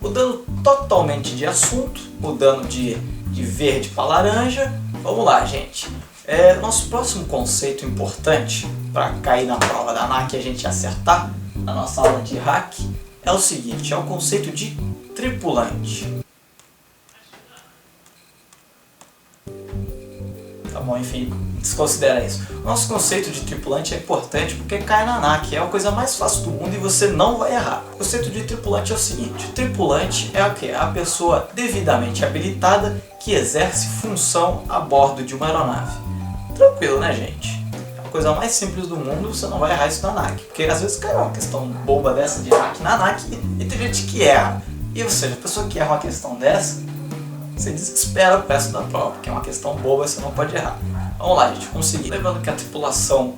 Mudando totalmente de assunto, mudando de verde para laranja, vamos lá, gente. Nosso próximo conceito importante para cair na prova da ANAC e a gente acertar na nossa aula de hack é o seguinte, é o conceito de tripulante. Tá bom, enfim, desconsidera isso. Nosso conceito de tripulante é importante porque cai na ANAC, é a coisa mais fácil do mundo e você não vai errar. O conceito de tripulante é o seguinte, o tripulante é o quê? A pessoa devidamente habilitada que exerce função a bordo de uma aeronave. Tranquilo, né, gente? É a coisa mais simples do mundo, você não vai errar isso na ANAC, porque às vezes cai uma questão boba dessa de hack na ANAC e tem gente que erra. E ou seja, a pessoa que erra uma questão dessa, você desespera o resto da prova, porque é uma questão boba e você não pode errar. Vamos lá, gente, conseguir. Lembrando que a tripulação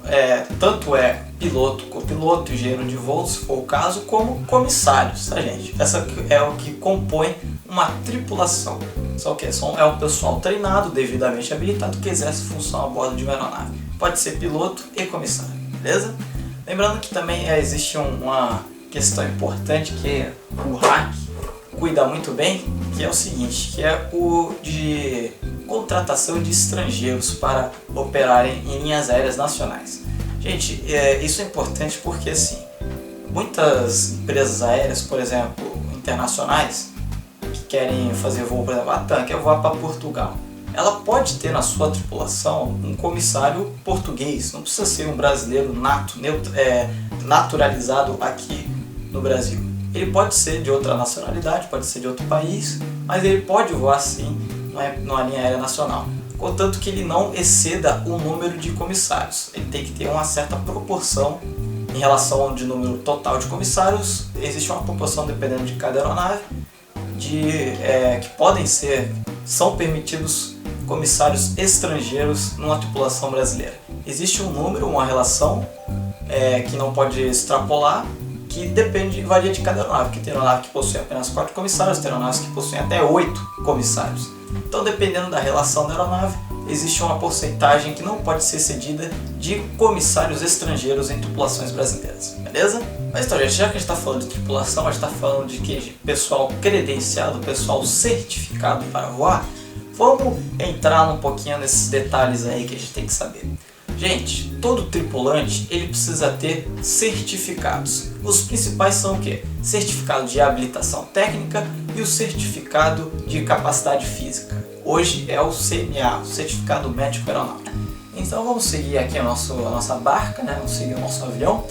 tanto é piloto, copiloto, engenheiro de voo, se for o caso, como comissários, tá, gente? Essa é o que compõe uma tripulação. Só o que? É um pessoal treinado, devidamente habilitado, que exerce função a bordo de uma aeronave. Pode ser piloto e comissário, beleza? Lembrando que também existe uma questão importante que o hack cuida muito bem, que é o seguinte, que é o de contratação de estrangeiros para operarem em linhas aéreas nacionais. Gente, isso é importante porque assim, muitas empresas aéreas, por exemplo, internacionais, que querem fazer voo, por exemplo, a TAM quer voar para Portugal. Ela pode ter na sua tripulação um comissário português, não precisa ser um brasileiro naturalizado aqui no Brasil. Ele pode ser de outra nacionalidade, pode ser de outro país, mas ele pode voar sim numa linha aérea nacional. Contanto que ele não exceda o número de comissários. Ele tem que ter uma certa proporção em relação ao número total de comissários. Existe uma proporção, dependendo de cada aeronave, que são permitidos comissários estrangeiros numa tripulação brasileira. Existe um número, uma relação que não pode extrapolar, que varia de cada aeronave, porque tem aeronave que possui apenas 4 comissários, tem aeronaves que possuem até 8 comissários. Então, dependendo da relação da aeronave, existe uma porcentagem que não pode ser cedida de comissários estrangeiros em tripulações brasileiras, beleza? Mas então, gente, já que a gente está falando de tripulação, a gente está falando de que pessoal credenciado, pessoal certificado para voar, vamos entrar um pouquinho nesses detalhes aí que a gente tem que saber. Gente, todo tripulante ele precisa ter certificados. Os principais são o quê? Certificado de habilitação técnica e o certificado de capacidade física. Hoje é o CMA, o Certificado Médico Aeronáutico. Então vamos seguir aqui a nossa barca, né? Vamos seguir o nosso avião.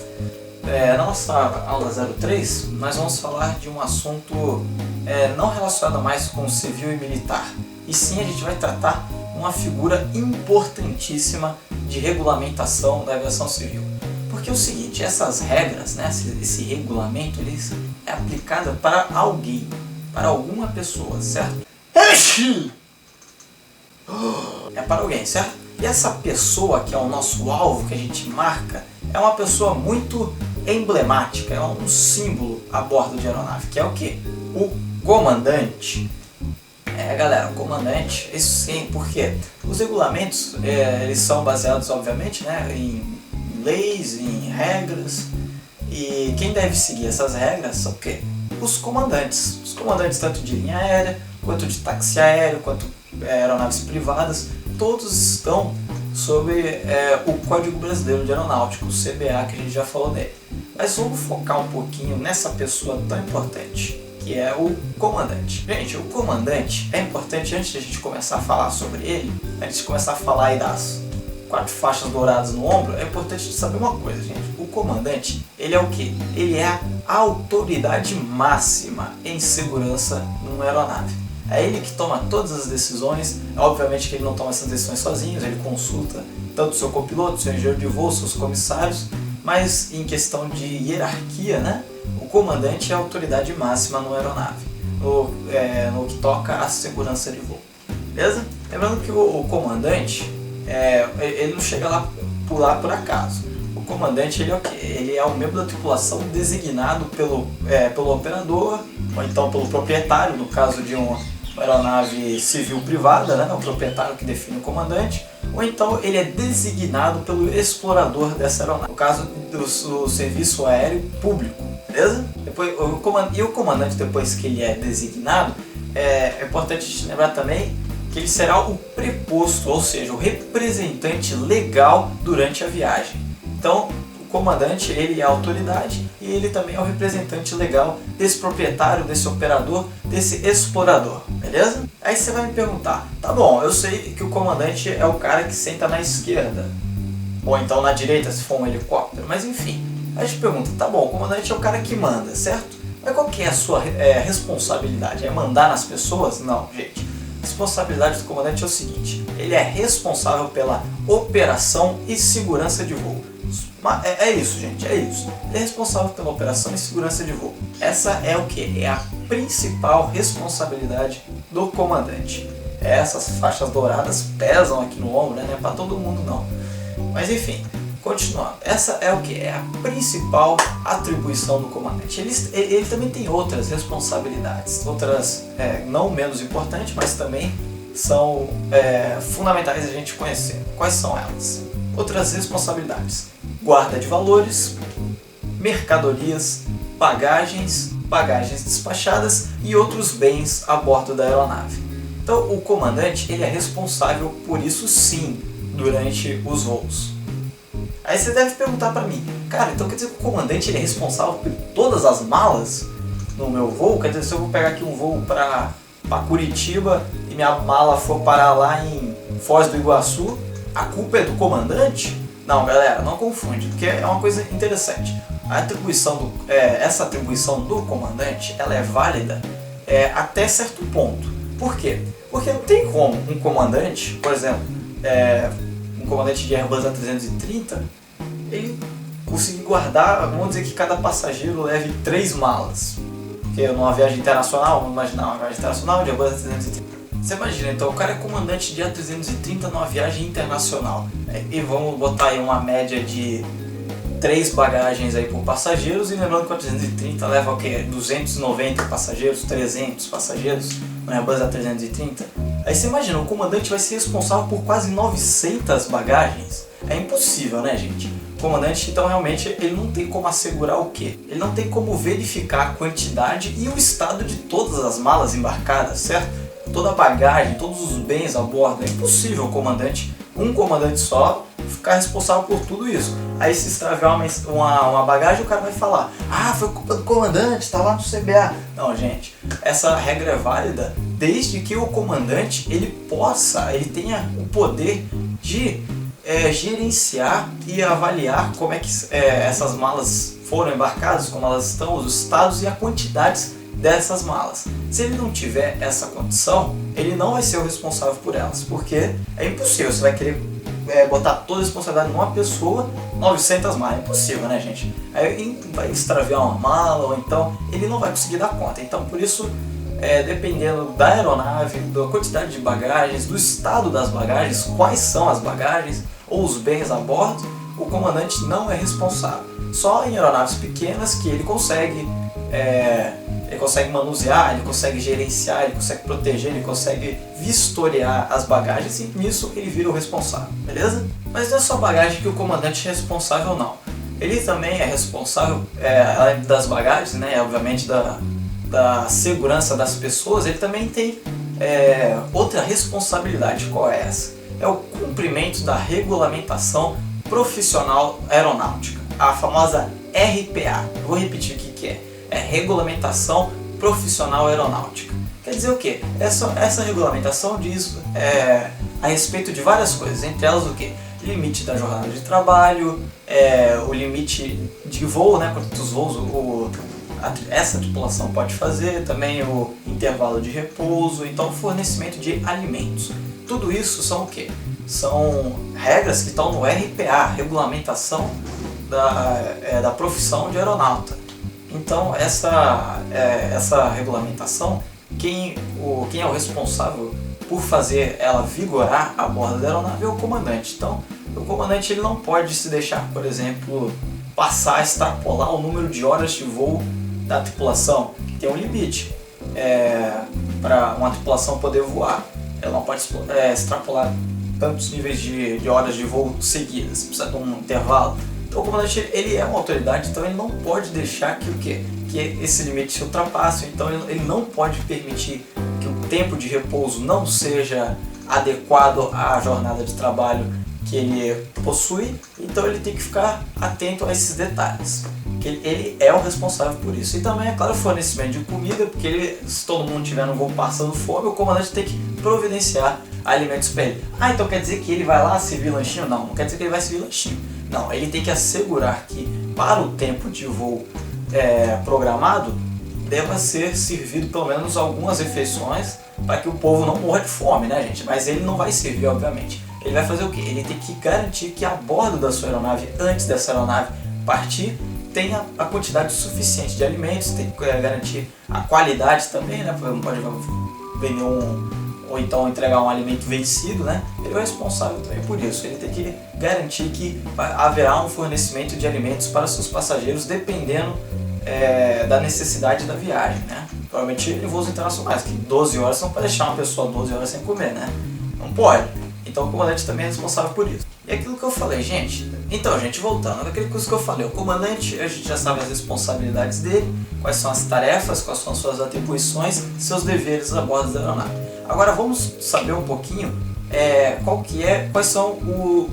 Na nossa aula 03, nós vamos falar de um assunto não relacionado mais com civil e militar. E sim, a gente vai tratar uma figura importantíssima de regulamentação da aviação civil. Porque é o seguinte, essas regras, né, esse regulamento, ele é aplicado para alguém, para alguma pessoa, certo? É para alguém, certo? E essa pessoa que é o nosso alvo, que a gente marca, é uma pessoa muito emblemática, é um símbolo a bordo de aeronave, que é o quê? O comandante. Galera, o comandante, isso sim, porque os regulamentos, eles são baseados, obviamente, né, em leis, em regras, e quem deve seguir essas regras são o quê? Os comandantes tanto de linha aérea, quanto de táxi aéreo, quanto aeronaves privadas, todos estão sob o Código Brasileiro de Aeronáutica, o CBA, que a gente já falou dele. Mas vamos focar um pouquinho nessa pessoa tão importante, que é o comandante. Gente, o comandante é importante, antes de a gente começar a falar sobre ele, antes de começar a falar aí das 4 faixas douradas no ombro, é importante saber uma coisa, gente. O comandante, ele é o quê? Ele é a autoridade máxima em segurança numa aeronave. É ele que toma todas as decisões. Obviamente que ele não toma essas decisões sozinho, ele consulta tanto o seu copiloto, seu engenheiro de voo, seus comissários, mas em questão de hierarquia, né? O comandante é a autoridade máxima numa aeronave, no que toca à segurança de voo, beleza? Lembrando que o comandante, ele não chega lá por acaso. O comandante, ele é o quê? Ele é um membro da tripulação designado pelo operador, ou então pelo proprietário, no caso de uma aeronave civil privada, né? É o proprietário que define o comandante, ou então ele é designado pelo explorador dessa aeronave, no caso do serviço aéreo público. beleza? E o comandante, depois que ele é designado, é importante a gente lembrar também que ele será o preposto, ou seja, o representante legal durante a viagem. Então, o comandante, ele é a autoridade e ele também é o representante legal desse proprietário, desse operador, desse explorador, beleza? Aí você vai me perguntar, tá bom, eu sei que o comandante é o cara que senta na esquerda, ou então na direita se for um helicóptero, mas enfim. Aí a gente pergunta, tá bom, o comandante é o cara que manda, certo? Mas qual que é a sua responsabilidade? É mandar nas pessoas? Não, gente. A responsabilidade do comandante é o seguinte, ele é responsável pela operação e segurança de voo. É isso, gente, é isso. Ele é responsável pela operação e segurança de voo. Essa é o que? É a principal responsabilidade do comandante. Essas faixas douradas pesam aqui no ombro, né? Não é para todo mundo não. Mas enfim, continuando. Essa é o que? É a principal atribuição do comandante. Ele também tem outras responsabilidades, outras não menos importantes, mas também são fundamentais a gente conhecer. Quais são elas? Outras responsabilidades: guarda de valores, mercadorias, bagagens despachadas e outros bens a bordo da aeronave. Então o comandante ele é responsável por isso sim durante os voos. Aí você deve perguntar para mim, cara, então quer dizer que o comandante ele é responsável por todas as malas no meu voo? Quer dizer, se eu vou pegar aqui um voo para Curitiba e minha mala for parar lá em Foz do Iguaçu, a culpa é do comandante? Não, galera, não confunde, porque é uma coisa interessante. Essa atribuição do comandante, ela é válida até certo ponto. Por quê? Porque não tem como um comandante, por exemplo, um comandante de Airbus A330, ele conseguir guardar, vamos dizer que cada passageiro leve 3 malas. Porque numa viagem internacional, vamos imaginar uma viagem internacional de Airbus A330. Você imagina, então o cara é comandante de A330 numa viagem internacional. E vamos botar aí uma média de 3 bagagens aí por passageiros, e lembrando que o A330 leva o quê? 290 passageiros, 300 passageiros no Airbus A330. Aí você imagina, o comandante vai ser responsável por quase 900 bagagens. É impossível, né, gente? O comandante, então, realmente, ele não tem como assegurar o quê? Ele não tem como verificar a quantidade e o estado de todas as malas embarcadas, certo? Toda a bagagem, todos os bens a bordo. É impossível um comandante só, ficar responsável por tudo isso. Aí se extraviar uma bagagem, o cara vai falar, foi culpa do comandante, tá lá no CBA. Não, gente, essa regra é válida desde que o comandante ele tenha o poder de gerenciar e avaliar como é que essas malas foram embarcadas, como elas estão, os estados e a quantidade dessas malas. Se ele não tiver essa condição, ele não vai ser o responsável por elas, porque é impossível, você vai querer botar toda a responsabilidade numa pessoa, 900 malas, é impossível, né, gente? Aí vai extraviar uma mala, ou então ele não vai conseguir dar conta. Então, por isso, dependendo da aeronave, da quantidade de bagagens, do estado das bagagens, quais são as bagagens ou os bens a bordo, o comandante não é responsável. Só em aeronaves pequenas que ele consegue manusear, ele consegue gerenciar, ele consegue proteger, ele consegue vistoriar as bagagens, e nisso ele vira o responsável, beleza? Mas não é só bagagem que o comandante é responsável, não. Ele também é responsável, além das bagagens, né, obviamente da segurança das pessoas, ele também tem outra responsabilidade. Qual é essa? É o cumprimento da regulamentação profissional aeronáutica, a famosa RPA. Eu vou repetir o que é. É Regulamentação Profissional Aeronáutica. Quer dizer o quê? Essa regulamentação diz a respeito de várias coisas, entre elas o quê? Limite da jornada de trabalho, o limite de voo, né? Quantos voos essa tripulação pode fazer, também o intervalo de repouso, então o fornecimento de alimentos. Tudo isso são o quê? São regras que estão no RPA, Regulamentação da Profissão de Aeronauta. Então essa regulamentação, quem é o responsável por fazer ela vigorar a bordo da aeronave é o comandante. Então o comandante ele não pode se deixar, por exemplo, extrapolar o número de horas de voo da tripulação, que tem um limite para uma tripulação poder voar. Ela não pode extrapolar tantos níveis de horas de voo seguidas, precisa de um intervalo. Então o comandante ele é uma autoridade, então ele não pode deixar que o quê? Que esse limite se ultrapasse. Então ele não pode permitir que o tempo de repouso não seja adequado à jornada de trabalho que ele possui. Então ele tem que ficar atento a esses detalhes, que ele é o responsável por isso. E também, é claro, o fornecimento de comida, porque se todo mundo estiver no voo passando fome, o comandante tem que providenciar alimentos para ele. Então quer dizer que ele vai lá servir lanchinho? Não quer dizer que ele vai servir lanchinho. Não, ele tem que assegurar que para o tempo de voo programado deva ser servido pelo menos algumas refeições para que o povo não morra de fome, né, gente? Mas ele não vai servir, obviamente. Ele vai fazer o quê? Ele tem que garantir que a bordo da sua aeronave, antes dessa aeronave partir, tenha a quantidade suficiente de alimentos, tem que garantir a qualidade também, né? Porque não pode vender ou então entregar um alimento vencido, né? Ele é responsável também por isso. Ele tem que garantir que haverá um fornecimento de alimentos para seus passageiros, dependendo da necessidade da viagem, né? Provavelmente em voos internacionais, que 12 horas você não pode deixar uma pessoa 12 horas sem comer, né? Não pode. Então o comandante também é responsável por isso. E aquilo que eu falei, gente. Então, gente, voltando, aquele coisa que eu falei, o comandante, a gente já sabe as responsabilidades dele, quais são as tarefas, quais são as suas atribuições, seus deveres a bordo da aeronave. Agora vamos saber um pouquinho quais são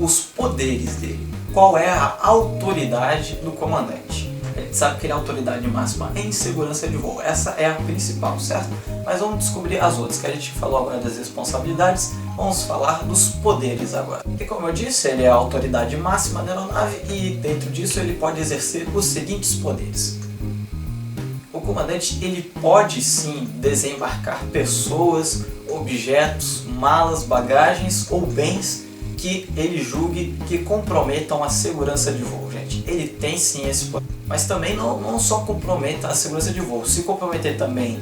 os poderes dele. Qual é a autoridade do comandante? A gente sabe que ele é a autoridade máxima em segurança de voo. Essa é a principal, certo? Mas vamos descobrir as outras, que a gente falou agora das responsabilidades, vamos falar dos poderes agora. E como eu disse, ele é a autoridade máxima da aeronave e dentro disso ele pode exercer os seguintes poderes. O comandante ele pode sim desembarcar pessoas, objetos, malas, bagagens ou bens que ele julgue que comprometam a segurança de voo, gente. Ele tem sim esse poder. Mas também não só comprometa a segurança de voo, se comprometer também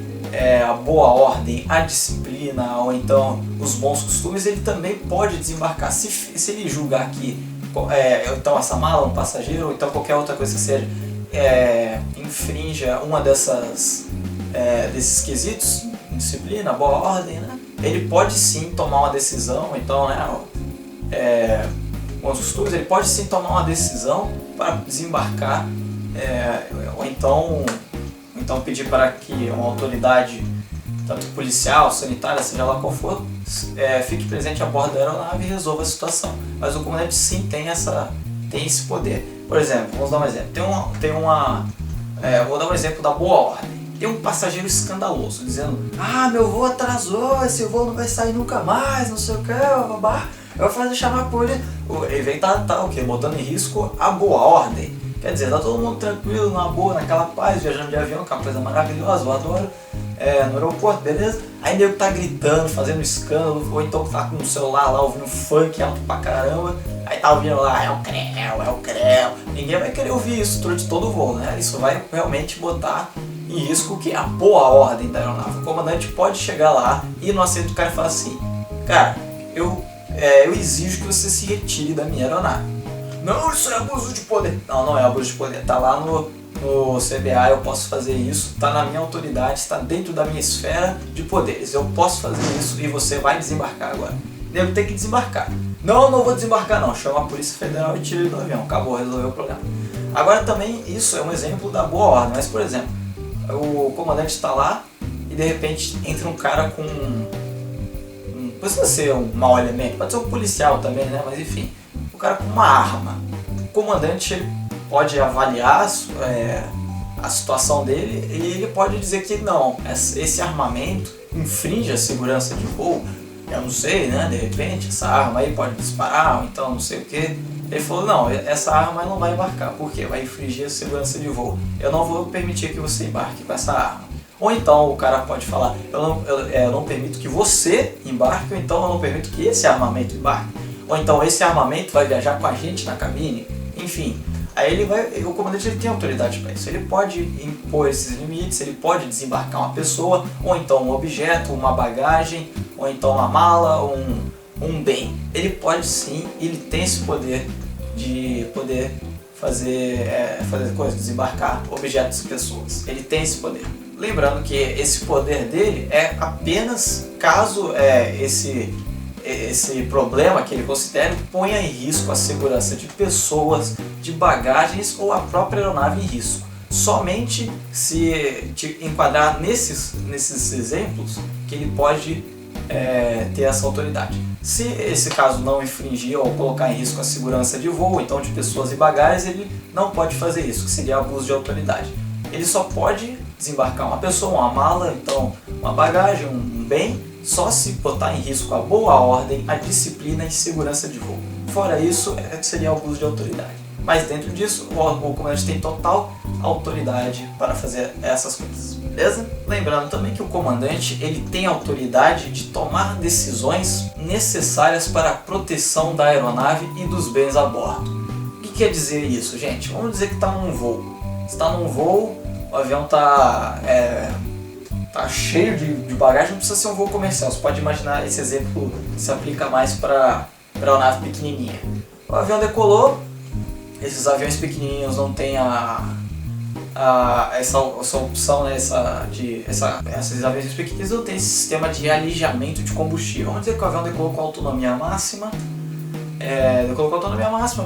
a boa ordem, a disciplina ou então os bons costumes, ele também pode desembarcar. Se ele julgar que então essa mala, um passageiro ou então qualquer outra coisa que seja infrinja uma desses quesitos, disciplina, boa ordem, né? Ele pode sim tomar uma decisão, então, com os costumes, ele pode sim tomar uma decisão para desembarcar, ou então pedir para que uma autoridade, tanto policial, sanitária, seja lá qual for, fique presente a bordo da aeronave e resolva a situação. Mas o comandante sim tem esse poder. Por exemplo, vamos dar um exemplo. Vou dar um exemplo da boa ordem. Tem um passageiro escandaloso dizendo: meu voo atrasou, esse voo não vai sair nunca mais, não sei o que, babá. Eu vou fazer chamar a polícia. Ele vem botando em risco a boa ordem. Quer dizer, tá todo mundo tranquilo, na boa, naquela paz, viajando de avião, que é uma coisa maravilhosa, eu adoro, no aeroporto, beleza? Aí nego tá gritando, fazendo escândalo, ou então tá com o celular lá ouvindo funk alto pra caramba, aí tá ouvindo lá, é o creu. Ninguém vai querer ouvir isso durante todo o voo, né? Isso vai realmente botar em risco que a boa ordem da aeronave. O comandante pode chegar lá e no assento do cara e falar assim: cara, eu exijo que você se retire da minha aeronave. Não, isso é abuso de poder. Não é abuso de poder. Tá lá no CBA, eu posso fazer isso. Tá na minha autoridade, está dentro da minha esfera de poderes. Eu posso fazer isso e você vai desembarcar agora. Devo ter que desembarcar. Não vou desembarcar não. Chama a Polícia Federal e tira ele do avião. Acabou, resolveu o problema. Agora também isso é um exemplo da boa ordem. Mas, por exemplo, o comandante está lá e de repente entra um cara com... Não precisa ser um mau elemento, pode ser um policial também, né? Mas enfim... O cara com uma arma. O comandante pode avaliar a situação dele e ele pode dizer que não, esse armamento infringe a segurança de voo. Eu não sei, né? De repente essa arma aí pode disparar ou então não sei o que. Ele falou: não, essa arma não vai embarcar. Por quê? Vai infringir a segurança de voo. Eu não vou permitir que você embarque com essa arma. Ou então o cara pode falar: eu não permito que você embarque, ou então eu não permito que esse armamento embarque. Ou então esse armamento vai viajar com a gente na cabine, enfim. Aí o comandante ele tem autoridade para isso. Ele pode impor esses limites, ele pode desembarcar uma pessoa, ou então um objeto, uma bagagem, ou então uma mala, um bem. Ele pode sim, ele tem esse poder de poder fazer coisas, desembarcar objetos e pessoas. Ele tem esse poder. Lembrando que esse poder dele é apenas caso esse problema que ele considera ponha em risco a segurança de pessoas, de bagagens ou a própria aeronave em risco. Somente se te enquadrar nesses exemplos que ele pode ter essa autoridade. Se esse caso não infringir ou colocar em risco a segurança de voo, então de pessoas e bagagens, ele não pode fazer isso, que seria abuso de autoridade. Ele só pode desembarcar uma pessoa, uma mala, então uma bagagem, um bem, só se botar em risco a boa ordem, a disciplina e segurança de voo. Fora isso, seria abuso de autoridade. Mas dentro disso, o comandante tem total autoridade para fazer essas coisas, beleza? Lembrando também que o comandante ele tem autoridade de tomar decisões necessárias para a proteção da aeronave e dos bens a bordo. O que quer dizer isso, gente? Vamos dizer que está num voo. Você está num voo, o avião está cheio de bagagem, não precisa ser um voo comercial. Você pode imaginar, esse exemplo se aplica mais para aeronave pequenininha. O avião decolou, esses aviões pequenininhos não têm essa opção, né, esses aviões pequeninos não têm esse sistema de alijamento de combustível. Vamos dizer que o avião decolou com autonomia máxima,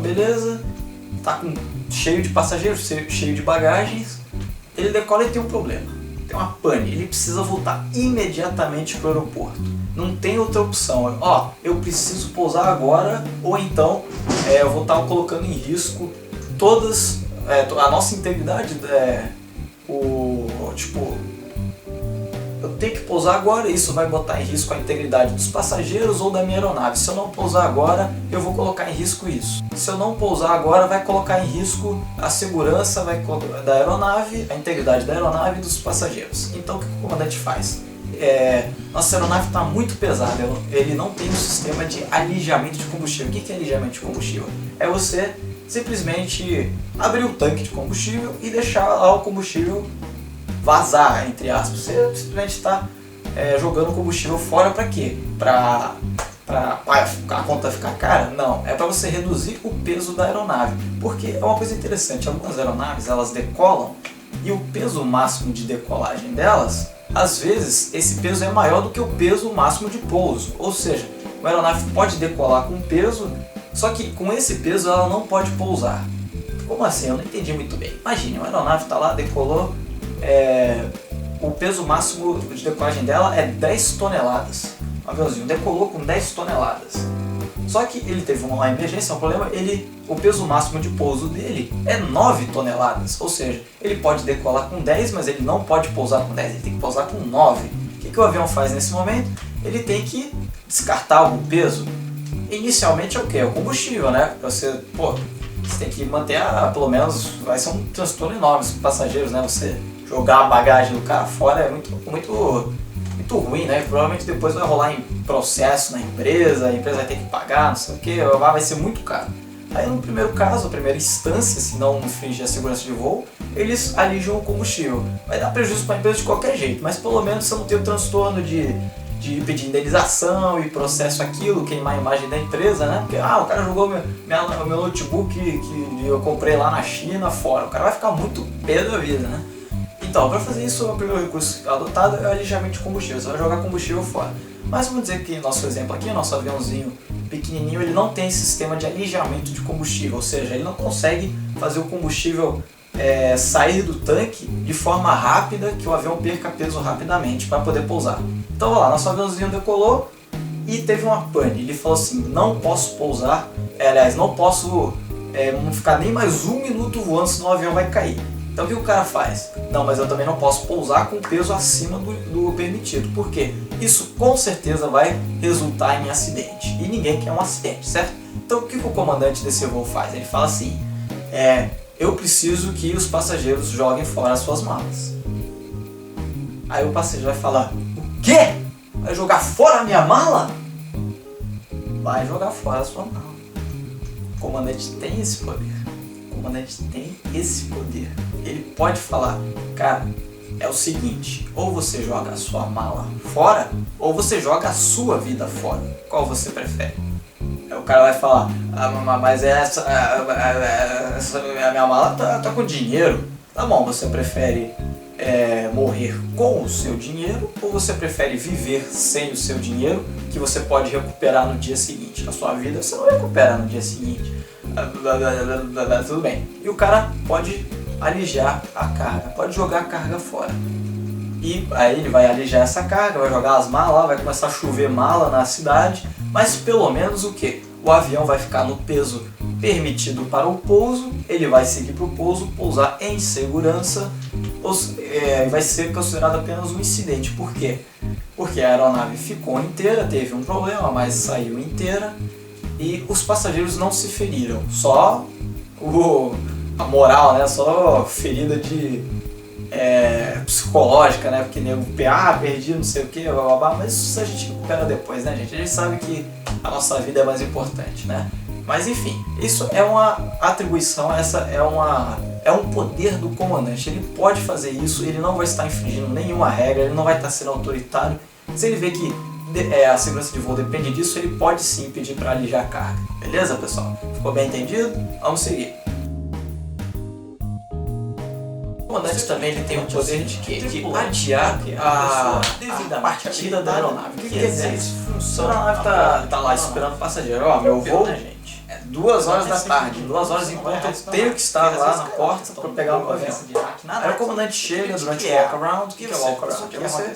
beleza, está cheio de passageiros, cheio de bagagens, ele decola e tem um problema, tem uma pane, ele precisa voltar imediatamente para o aeroporto. Não tem outra opção, eu preciso pousar agora, ou então eu vou estar colocando em risco a nossa integridade, eu tenho que pousar agora, isso vai botar em risco a integridade dos passageiros ou da minha aeronave. Se eu não pousar agora, eu vou colocar em risco isso. Se eu não pousar agora, vai colocar em risco a segurança da aeronave, a integridade da aeronave e dos passageiros. Então o que o comandante faz? Nossa aeronave está muito pesada, ele não tem um sistema de alijamento de combustível. O que é alijamento de combustível? É você simplesmente abrir o tanque de combustível e deixar lá o combustível vazar, entre aspas. Você simplesmente está jogando combustível fora para quê? Para a conta ficar cara? Não, é para você reduzir o peso da aeronave. Porque é uma coisa interessante, algumas aeronaves elas decolam e o peso máximo de decolagem delas, às vezes esse peso é maior do que o peso máximo de pouso. Ou seja, uma aeronave pode decolar com peso, só que com esse peso ela não pode pousar. Como assim? Eu não entendi muito bem. Imagine, uma aeronave está lá, decolou, o peso máximo de decolagem dela é 10 toneladas. Um aviãozinho decolou com 10 toneladas. Só que ele teve uma emergência, um problema, o peso máximo de pouso dele é 9 toneladas. Ou seja, ele pode decolar com 10, mas ele não pode pousar com 10, ele tem que pousar com 9. O que o avião faz nesse momento? Ele tem que descartar algum peso. Inicialmente é o que? É o combustível, né? Você tem que manter, pelo menos, vai ser um transtorno enorme para os passageiros, né? Você jogar a bagagem do cara fora é muito ruim, né? Provavelmente depois vai rolar em processo na empresa, a empresa vai ter que pagar, não sei o que, vai ser muito caro. Aí no primeiro caso, a primeira instância, se não infringir a segurança de voo, eles alijam o combustível. Vai dar prejuízo para a empresa de qualquer jeito, mas pelo menos você não tem o transtorno de pedir indenização e processo aquilo, queimar a imagem da empresa, né? Porque o cara jogou meu notebook que eu comprei lá na China fora. O cara vai ficar muito pé da vida, né? Então, para fazer isso, o primeiro recurso adotado é o alijamento de combustível. Você vai jogar combustível fora. Mas vamos dizer que nosso exemplo aqui, nosso aviãozinho pequenininho, ele não tem esse sistema de alijamento de combustível. Ou seja, ele não consegue fazer o combustível sair do tanque de forma rápida, que o avião perca peso rapidamente para poder pousar. Então, olha lá, nosso aviãozinho decolou e teve uma pane. Ele falou assim, não posso pousar, não posso não ficar nem mais um minuto voando, senão o avião vai cair. Então o que o cara faz? Não, mas eu também não posso pousar com peso acima do permitido. Por quê? Isso com certeza vai resultar em acidente. E ninguém quer um acidente, certo? Então o que o comandante desse voo faz? Ele fala assim, eu preciso que os passageiros joguem fora as suas malas. Aí o passageiro vai falar, o quê? Vai jogar fora a minha mala? Vai jogar fora a sua mala. O comandante tem esse poder. O comandante tem esse poder. Ele pode falar, cara, é o seguinte, ou você joga a sua mala fora, ou você joga a sua vida fora. Qual você prefere? Aí o cara vai falar, mas a minha mala tá com dinheiro. Tá bom, você prefere morrer com o seu dinheiro, ou você prefere viver sem o seu dinheiro, que você pode recuperar no dia seguinte? Na sua vida você não recupera no dia seguinte. Tudo bem. E o cara pode alijar a carga, pode jogar a carga fora. E aí ele vai alijar essa carga, vai jogar as malas, vai começar a chover mala na cidade, mas pelo menos o quê? O avião vai ficar no peso permitido para o pouso, ele vai seguir para o pouso, pousar em segurança, vai ser considerado apenas um incidente. Por quê? Porque a aeronave ficou inteira, teve um problema, mas saiu inteira e os passageiros não se feriram, só a moral, né? Só ferida psicológica, né? Porque nego, perdi, não sei o que, mas isso a gente recupera depois, né, gente? A gente sabe que a nossa vida é mais importante, né? Mas enfim, isso é uma atribuição, é um poder do comandante. Ele pode fazer isso, ele não vai estar infringindo nenhuma regra, ele não vai estar sendo autoritário. Se ele vê que a segurança de voo depende disso, ele pode sim pedir para alijar a carga. Beleza, pessoal? Ficou bem entendido? Vamos seguir. O comandante também ele tem o poder de quê? De adiar a partida da aeronave. O que quer dizer isso? A aeronave tá lá esperando o passageiro. Ó, meu voo é 2 horas da tarde. 2 horas em ponto eu tenho que estar lá na porta para pegar o avião. Aí o comandante chega durante o walk-around. O que é o walk-around?